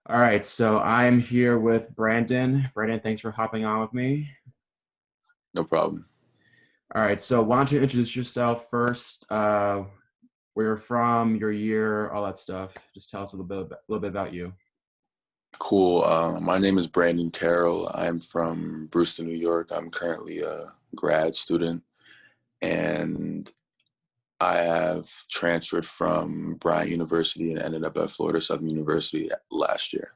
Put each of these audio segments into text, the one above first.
All right, so I'm here with Brandon. Brandon, thanks for hopping on with me. No problem. All right, so why don't you introduce yourself first? Where you're from, your year, all that stuff. Just tell us a little bit about you. Cool. My name is Brandon Carroll. I'm from Brewster, New York. I'm currently a grad student, and I have transferred from Bryant University and ended up at Florida Southern University last year.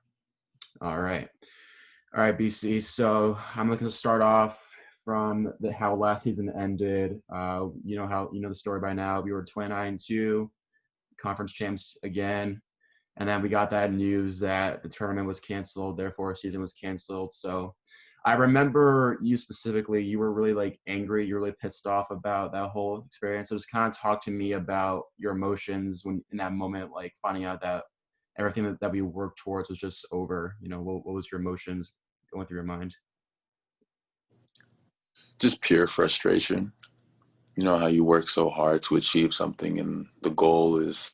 All right, BC. So I'm going to start off from how last season ended. You know how you know the story by now. We were 29-2, conference champs again. And then we got that news that the tournament was canceled, therefore season was canceled. So I remember you specifically, you were really like angry, you were really pissed off about that whole experience. So just kind of talk to me about your emotions when in that moment, like finding out that everything that we worked towards was just over. What was your emotions going through your mind? Just pure frustration. You know how you work so hard to achieve something, and the goal is,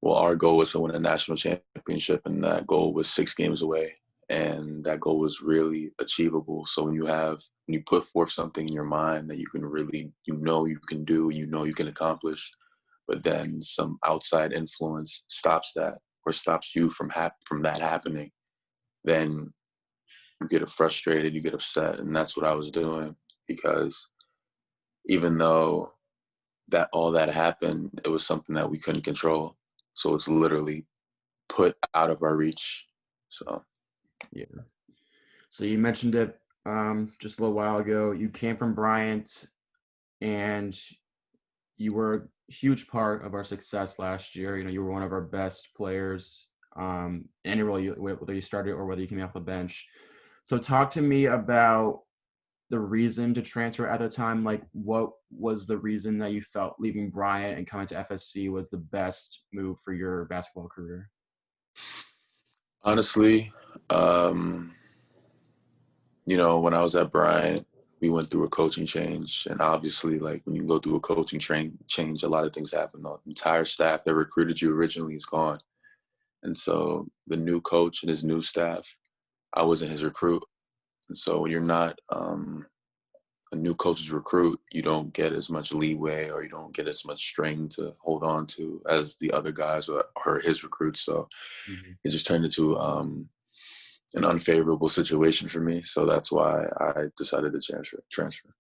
well, our goal was to win a national championship, and that goal was 6 games away. And that goal was really achievable. So when you put forth something in your mind that you can really, you can do, you can accomplish, but then some outside influence stops that or stops you from that happening, then you get frustrated, you get upset, and that's what I was doing because even though that all that happened, it was something that we couldn't control. So it's literally put out of our reach. So Yeah. So you mentioned it just a little while ago. You came from Bryant and you were a huge part of our success last year. You were one of our best players, any role whether you started or whether you came off the bench. So talk to me about the reason to transfer at the time. Like, what was the reason that you felt leaving Bryant and coming to FSC was the best move for your basketball career? honestly, um, when I was at Bryant, we went through a coaching change, and obviously, like when you go through a change, a lot of things happen. The entire staff that recruited you originally is gone, and so the new coach and his new staff, I wasn't his recruit, and so when you're not a new coach's recruit, you don't get as much leeway or you don't get as much string to hold on to as the other guys or his recruits. So Mhm. it just turned into an unfavorable situation for me. So that's why I decided to transfer.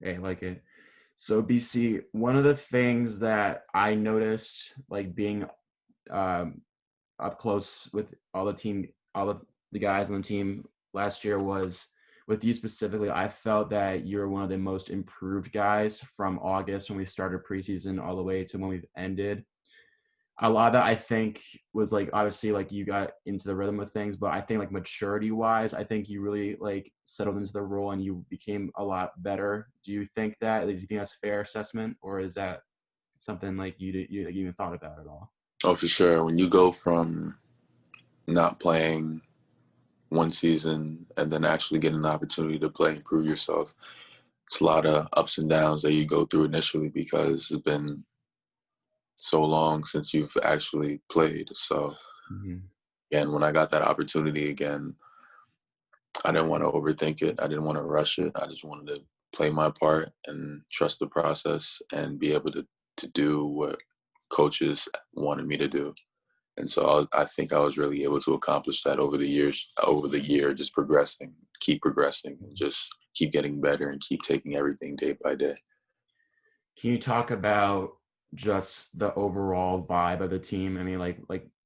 Hey, I like it. So BC, one of the things that I noticed, like being um, up close with all of the guys on the team last year was with you specifically. I felt that you're one of the most improved guys from August when we started preseason all the way to when we've ended. A lot of that I think was like obviously like you got into the rhythm of things, but I think like maturity wise, I think you really like settled into the role and you became a lot better. Do you think that? Do you think that's a fair assessment, or is that something like you even thought about at all? Oh, for sure. When you go from not playing one season and then actually getting an opportunity to play and prove yourself, it's a lot of ups and downs that you go through initially because it's been so long since you've actually played. So Mm-hmm. again, when I got that opportunity again, I didn't want to overthink it. I didn't want to rush it. I just wanted to play my part and trust the process and be able to do what coaches wanted me to do. And so I think I was really able to accomplish that over the year, just progressing, and just keep getting better and keep taking everything day by day. Can you talk about just the overall vibe of the team? I mean, like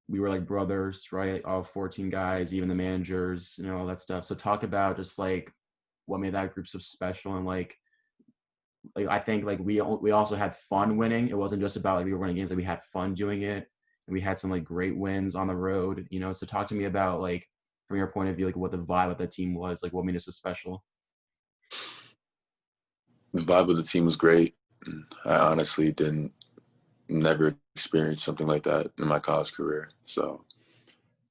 we were like brothers, right? All 14 guys, even the managers, all that stuff. So talk about just like what made that group so special and like I think like we also had fun winning. It wasn't just about like we were winning games, like we had fun doing it. And we had some like great wins on the road. So talk to me about like from your point of view, like what the vibe of the team was, like what made it so special. The vibe of the team was great. I honestly didn't never experienced something like that in my college career. So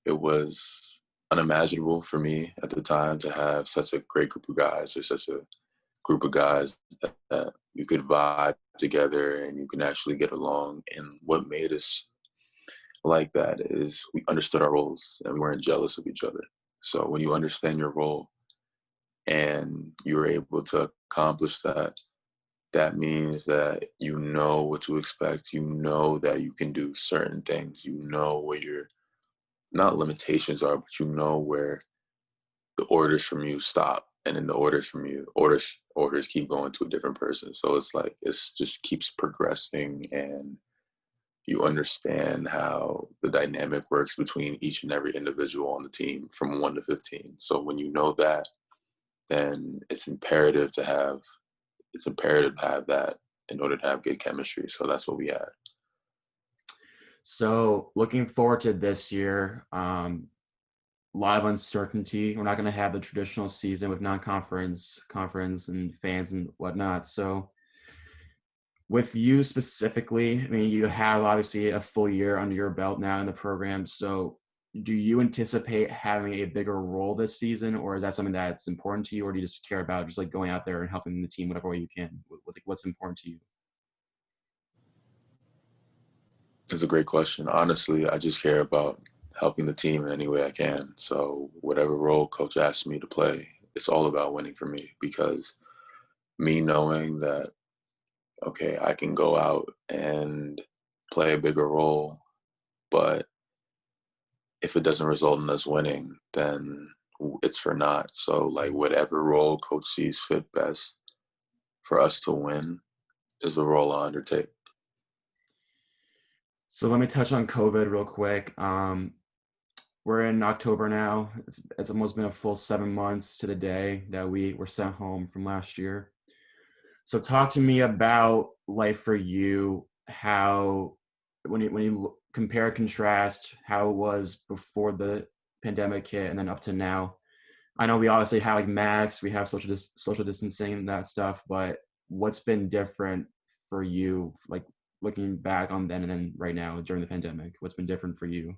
it was unimaginable for me at the time to have such a great group of guys or such a group of guys that you could vibe together and you can actually get along. And what made us like that is we understood our roles and we weren't jealous of each other. So when you understand your role and you're able to accomplish that, that means that you know what to expect. You know that you can do certain things. You know where your not limitations are, but you know where the orders from you stop, and then the orders from you orders keep going to a different person. So it's like it's just keeps progressing, and you understand how the dynamic works between each and every individual on the team from 1 to 15. So when you know that, then it's imperative to have that in order to have good chemistry. So that's what we had. So looking forward to this year, a lot of uncertainty. We're not going to have the traditional season with non-conference, conference, and fans and whatnot. So with you specifically, I mean, you have obviously a full year under your belt now in the program. So do you anticipate having a bigger role this season, or is that something that's important to you, or do you just care about just like going out there and helping the team whatever way you can? What's important to you? It's a great question. Honestly, I just care about helping the team in any way I can. So whatever role coach asks me to play, it's all about winning for me, because me knowing that, okay, I can go out and play a bigger role, but if it doesn't result in us winning, then it's for naught. So like whatever role coach sees fit best for us to win is the role I undertake. So let me touch on COVID real quick. We're in October now. It's almost been a full 7 months to the day that we were sent home from last year. So talk to me about life for you. How when you compare and contrast how it was before the pandemic hit and then up to now. I know we obviously have like masks, we have social distancing and that stuff, but what's been different for you, like looking back on then and then right now during the pandemic? What's been different for you?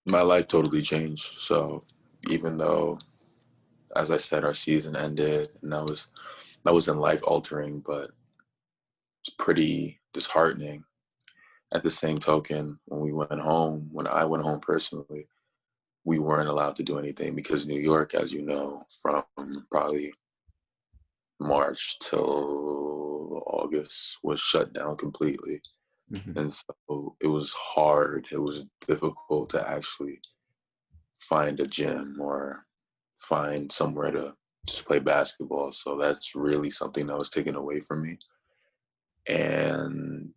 My life totally changed. So even though, as I said, our season ended and that wasn't life altering, but it's pretty disheartening. At the same token, when I went home personally, we weren't allowed to do anything because New York, as you know, from probably March till August was shut down completely. Hmm. And so it was hard. It was difficult to actually find a gym or find somewhere to just play basketball. So that's really something that was taken away from me. And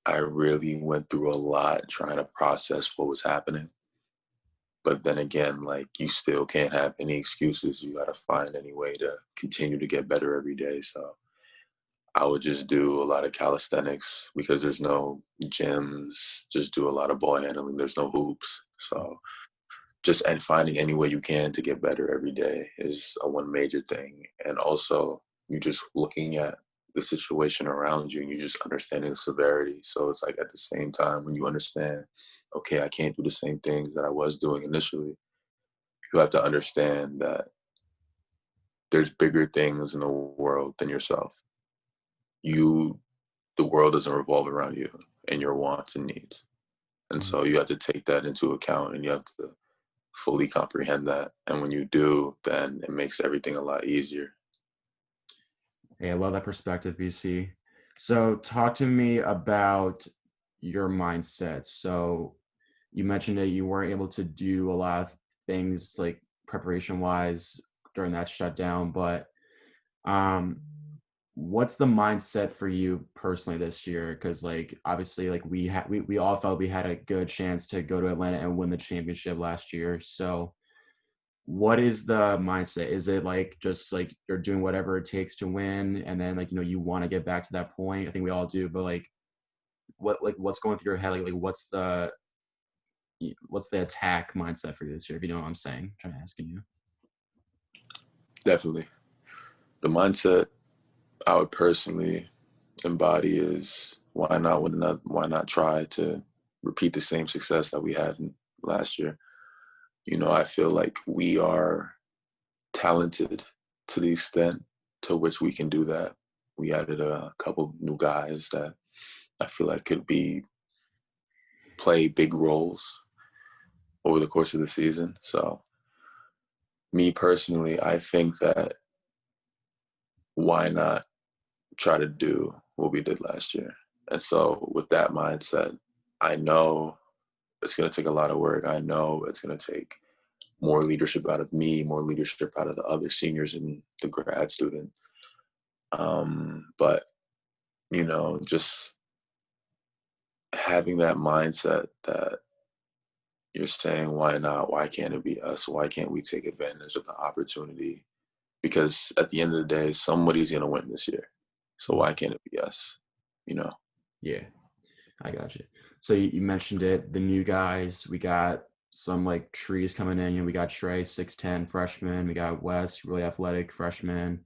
I really went through a lot trying to process what was happening. But then again, like you still can't have any excuses. You got to find any way to continue to get better every day. So I would just do a lot of calisthenics because there's no gyms, just do a lot of ball handling. There's no hoops. So just and finding any way you can to get better every day is a one major thing. And also you just looking at the situation around you and you just understanding the severity. So it's like at the same time when you understand, okay, I can't do the same things that I was doing initially, you have to understand that there's bigger things in the world than yourself. You the world doesn't revolve around you and your wants and needs. And so you have to take that into account and you have to fully comprehend that. And when you do, then it makes everything a lot easier. Hey, I love that perspective, BC. So talk to me about your mindset. So you mentioned that you weren't able to do a lot of things like preparation wise during that shutdown, but um what's the mindset for you personally this year? Because like obviously like we all felt we had a good chance to go to Atlanta and win the championship last year. So what is the mindset? Is it like just like you're doing whatever it takes to win and then like you want to get back to that point? I think we all do, but what's going through your head? Like what's the attack mindset for you this year, if you know what I'm saying? I'm trying to ask you. Definitely. The mindset I would personally embody is why not try to repeat the same success that we had last year? I feel like we are talented to the extent to which we can do that. We added a couple new guys that I feel like could be play big roles over the course of the season. So me personally, I think that why not try to do what we did last year? And so with that mindset, I know it's going to take a lot of work. I know it's going to take more leadership out of me, more leadership out of the other seniors and the grad student. But, just having that mindset that you're saying, why not? Why can't it be us? Why can't we take advantage of the opportunity? Because at the end of the day, somebody's going to win this year. So why can't it be us? Yeah, I got you. So you mentioned it, the new guys. We got some like trees coming in. We got Trey, 6'10", freshman. We got Wes, really athletic freshman.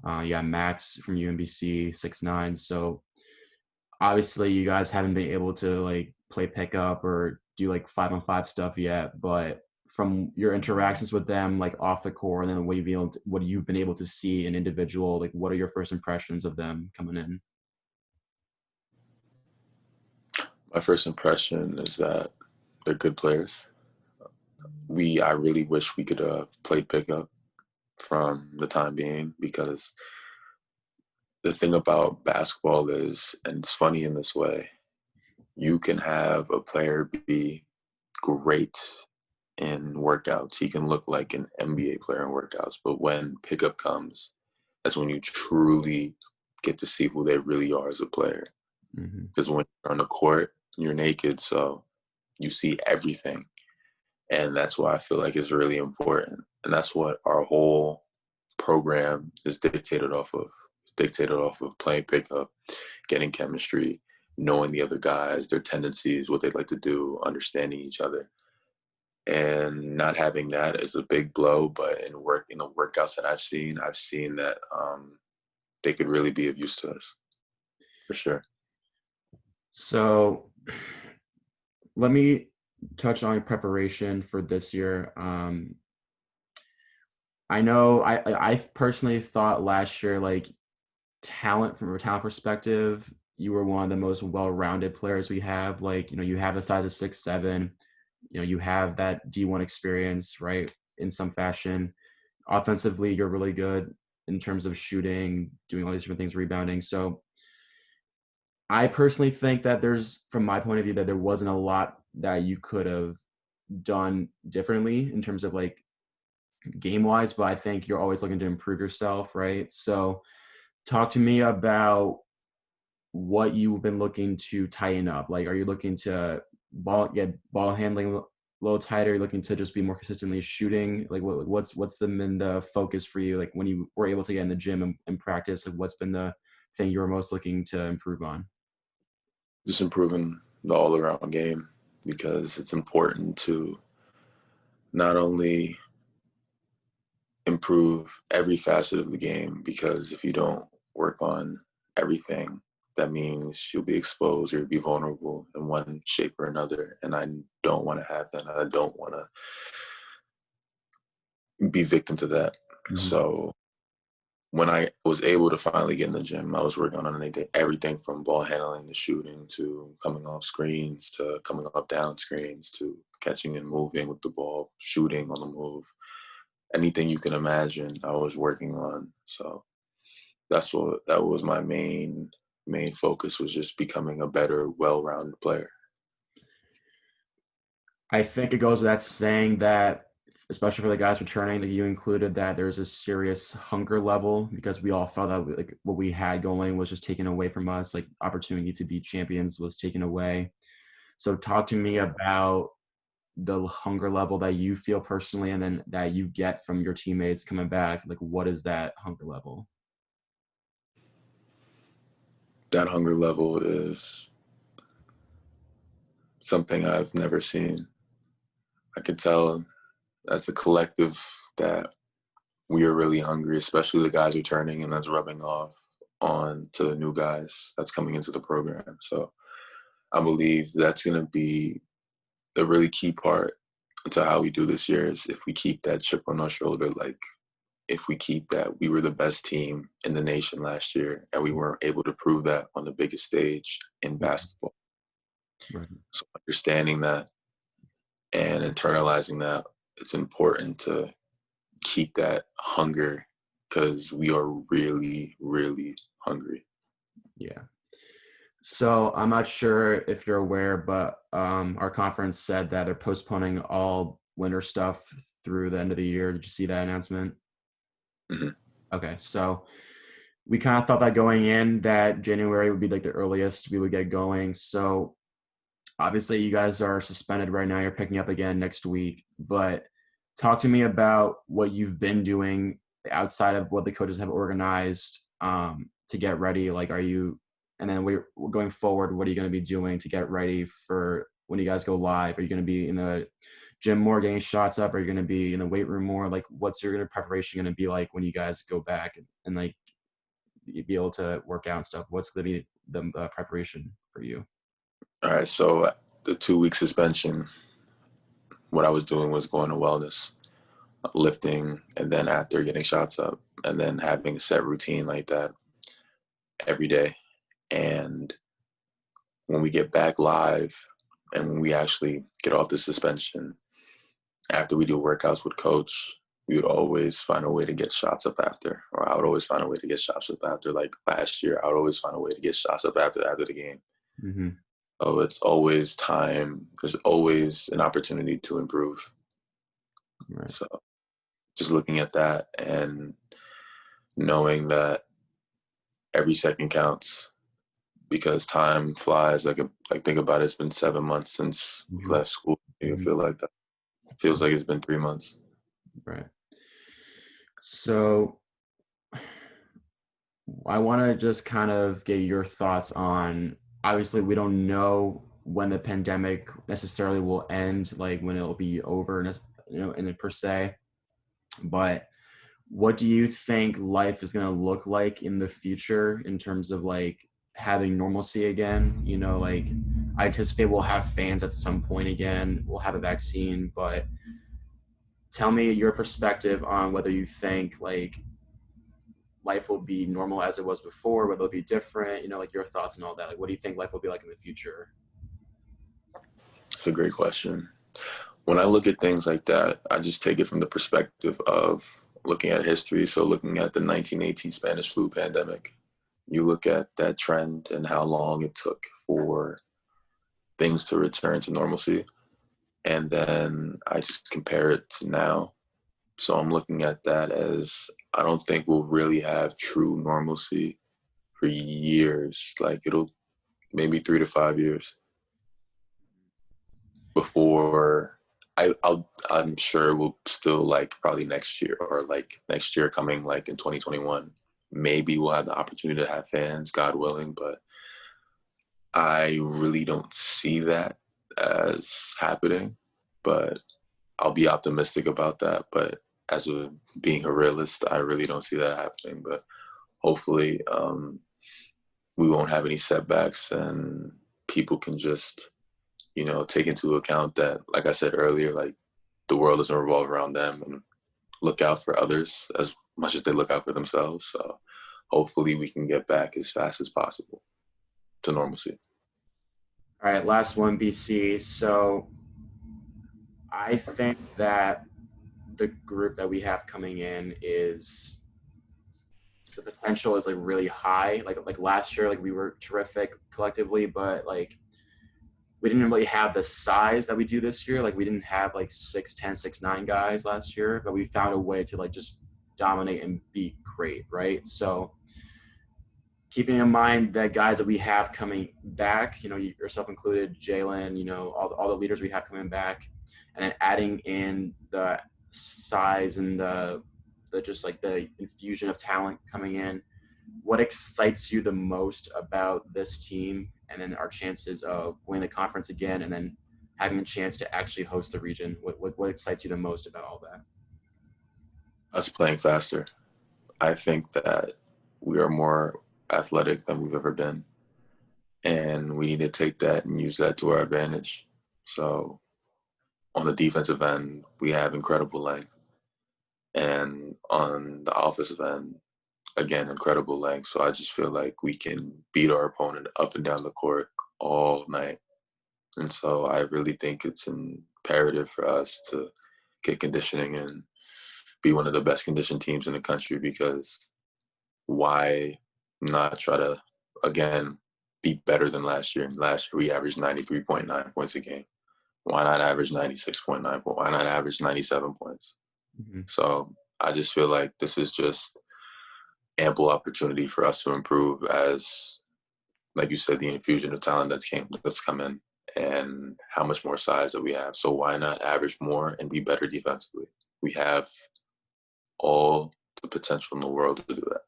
You got Max from UMBC, 6'9". So obviously you guys haven't been able to like play pickup or do like 5-on-5 stuff yet, but from your interactions with them, like off the court, and then what you've been able to see in individual, like what are your first impressions of them coming in? My first impression is that they're good players. I really wish we could have played pickup from the time being, because the thing about basketball is, and it's funny in this way, you can have a player be great in workouts. He can look like an NBA player in workouts, but when pickup comes, that's when you truly get to see who they really are as a player. Because when you're on the court, you're naked, so you see everything. And that's why I feel like it's really important. And that's what our whole program is dictated off of. It's dictated off of playing pickup, getting chemistry, knowing the other guys, their tendencies, what they like to do, understanding each other. And not having that is a big blow. But in the workouts that I've seen that they could really be of use to us, for sure. So let me touch on your preparation for this year. I know I personally thought last year, like from a talent perspective, you were one of the most well-rounded players we have. Like, you have the size of 6'7", you have that D1 experience, right? In some fashion. Offensively, you're really good in terms of shooting, doing all these different things, rebounding. So I personally think that from my point of view, that there wasn't a lot that you could have done differently in terms of like game wise, but I think you're always looking to improve yourself, right? So talk to me about what you've been looking to tighten up. Like, are you looking to get ball handling a little tighter? Are you looking to just be more consistently shooting? Like, what's been the focus for you? Like, when you were able to get in the gym and practice, like, what's been the thing you were most looking to improve on? Just improving the all-around game, because it's important to not only improve every facet of the game, because if you don't work on everything, that means you'll be exposed or you'll be vulnerable in one shape or another. And I don't want to have that. I don't want to be victim to that. Mm-hmm. So when I was able to finally get in the gym, I was working on everything from ball handling to shooting to coming off screens to coming up down screens to catching and moving with the ball, shooting on the move. Anything you can imagine, I was working on. So that was my main focus, was just becoming a better, well-rounded player. I think it goes without saying that, especially for the guys returning, that you included, that there's a serious hunger level, because we all felt that like what we had going was just taken away from us. Like, opportunity to be champions was taken away. So talk to me about the hunger level that you feel personally, and then that you get from your teammates coming back. Like, what is that hunger level? That hunger level is something I've never seen. I could tell as a collective that we are really hungry, especially the guys returning, and that's rubbing off on to the new guys that's coming into the program. So I believe that's going to be the really key part to how we do this year, is if we keep that chip on our shoulder. Like, if we keep that, we were the best team in the nation last year, and we weren't able to prove that on the biggest stage in basketball. Right. So understanding that and internalizing that, it's important to keep that hunger because we are really, really hungry. Yeah. So I'm not sure if you're aware, but our conference said that they're postponing all winter stuff through the end of the year. Did you see that announcement? Hmm. Okay, so we kind of thought that going in that January would be like the earliest we would get going. So obviously you guys are suspended right now. You're picking up again next week, but talk to me about what you've been doing outside of what the coaches have organized to get ready. Like, are you, and then we're going forward, what are you going to be doing to get ready for when you guys go live? Are you going to be in the gym more getting shots up? Are you going to be in the weight room more? Like, what's your preparation going to be like when you guys go back and like be able to work out and stuff? What's going to be the preparation for you? All right, so the 2 week suspension, what I was doing was going to wellness, lifting, and then after getting shots up, and then having a set routine like that every day. And when we get back live and when we actually get off the suspension, after we do workouts with coach, we would always find a way to get shots up after, or I would always find a way to get shots up after. Like last year, I would always find a way to get shots up after the game. Mm-hmm. So it's always time. There's always an opportunity to improve. Right. So just looking at that and knowing that every second counts because time flies. Like think about it, it's been 7 months since we Mm-hmm. left school. You Mm-hmm. feel like that. Feels like it's been 3 months. Right. So I want to just kind of get your thoughts on, obviously we don't know when the pandemic necessarily will end, like when it'll be over, in it per se, but what do you think life is going to look like in the future in terms of like having normalcy again? Like I anticipate we'll have fans at some point again, we'll have a vaccine, but tell me your perspective on whether you think like life will be normal as it was before, whether it'll be different, like your thoughts and all that. Like, what do you think life will be like in the future? It's a great question. When I look at things like that, I just take it from the perspective of looking at history. So looking at the 1918 Spanish flu pandemic, you look at that trend and how long it took for things to return to normalcy. And then I just compare it to now. So I'm looking at that as I don't think we'll really have true normalcy for years. Like it'll maybe 3 to 5 years before I'm sure we'll still like probably next year or like next year coming like in 2021. Maybe we'll have the opportunity to have fans, God willing, but I really don't see that as happening. But I'll be optimistic about that. But as a being a realist, I really don't see that happening. But hopefully, we won't have any setbacks and people can just, take into account that, like I said earlier, like the world doesn't revolve around them and look out for others as much as they look out for themselves. So hopefully we can get back as fast as possible to normalcy. All right, last one, BC. So I think that the group that we have coming in is the potential is like really high. Like last year, like we were terrific collectively, but like we didn't really have the size that we do this year. Like we didn't have like 6'10", 6'9" guys last year, but we found a way to like just dominate and be great, right? So keeping in mind that guys that we have coming back, yourself included, Jalen, all the leaders we have coming back, and then adding in the size and the just like the infusion of talent coming in. What excites you the most about this team and then our chances of winning the conference again and then having a chance to actually host the region? What excites you the most about all that? Us playing faster. I think that we are more athletic than we've ever been. And we need to take that and use that to our advantage. So on the defensive end, we have incredible length. And on the offensive end, again, incredible length. So I just feel like we can beat our opponent up and down the court all night. And so I really think it's imperative for us to get conditioning and be one of the best conditioned teams in the country, because why not try to, again, be better than last year? And last year we averaged 93.9 points a game. Why not average 96.9 points? Why not average 97 points? Mhm. So I just feel like this is just ample opportunity for us to improve as, like you said, the infusion of talent that's come in, and how much more size that we have. So why not average more and be better defensively? We have all the potential in the world to do that.